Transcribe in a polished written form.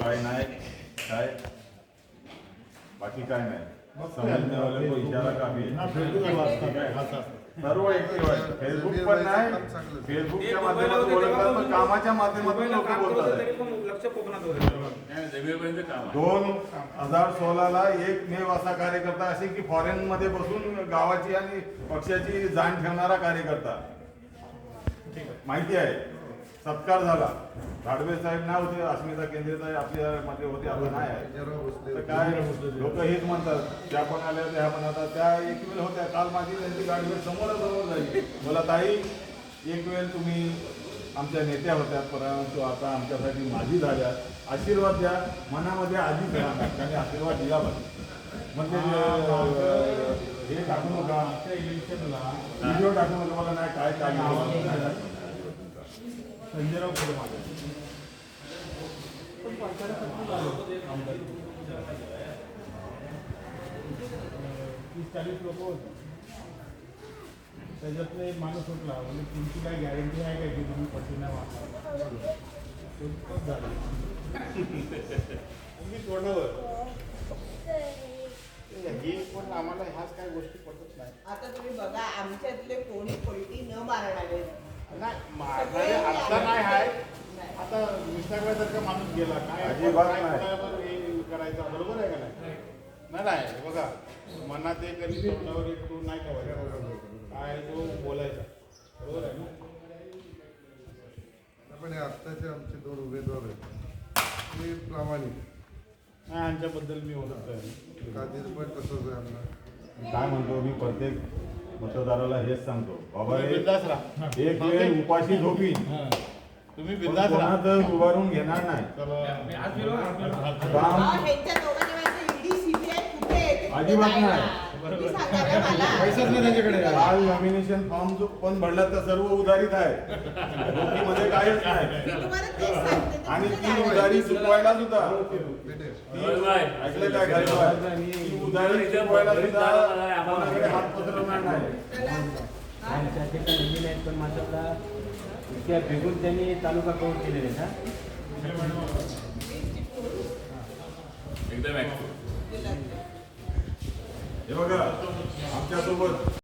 काय नाही काय बाकी काय नाही समजने वाले को इशारा काफी है सर्व ऍक्टिव्ह आहे फेसबुक पण नाही फेसबुकच्या माध्यमातून बोलतात पण कामाच्या माध्यमातून लोक बोलतात 2016ला 1 मे असा कार्यकर्ता असे की फॉरेन मध्ये बसून गावाची आणि पक्षाची जाण ठेवणारा कार्यकर्ता माहिती आहे सत्कार झाला घाडवे साहेब नाही होते अस्मिता केंद्रे आपल्या मध्ये होते आता नाही आहे तर काय लोक हेच म्हणतात त्या पण आल्या त्या पण आता त्या एक वेळ होत्या काल माझी त्यांची गाडी समोरासमोर झाली मला ताई एक वेळ तुम्ही आमच्या नेत्या होत्या परंतु आता आमच्यासाठी माझी झाल्या आशीर्वाद द्या मनामध्ये आधीच राहणार त्यांनी आशीर्वाद दिला पाहिजे म्हणजे हे टाकू नका इलेक्शनला व्हिडिओ टाकू नका मला नाही काय काय संजयराव पुढे मागे 30-40 लोक होते त्याच्यातलं एक माणूस उठला म्हणजे तुमची काय गॅरंटी आहे का की तुम्ही पट्टी नाही वापरणार झालं तुम्ही तोंडावर हे पण आम्हाला ह्याच काही गोष्टी पटत नाही आता तुम्ही बघा आमच्यातले कोणी पलटी न मारणारे नाही आता नाही आहे आता विसरल्यासारखा माणूस गेला काय हे करायचं बरोबर आहे का नाही नाही बघा मनात एक आणि तोंडावर एक तो नाही ठेवायचा काय तो बोलायचा बरोबर आहे ना पण आत्ताचे आमचे 2 उमेदवार आहेत ते प्रामाणिक नाही यांच्याबद्दल मी ओळखतोय काजीर पण तसंच आहे आमना काय म्हणतो मी प्रत्येक मतदाराला हेच सांगतो बाबा एक वेळ उपाशी झोपीन तुम्ही कोणाचं उभारून घेणार नाही अजिबात नाही काल नॉमिनेशन फॉर्म जो पण भरला तर सर्व उधारीत आहे मध्ये काहीच नाही आणि ती उधारी चुकवायला सुद्धा ऐकलं काय ती उधारी चुकवायला सुद्धा कोणाकडे हात पसरवणार नाही पण मात्र त्या भेगून त्यांनी तालुका कव्हर केलेले ना एकदम हे बघा आमच्यासोबत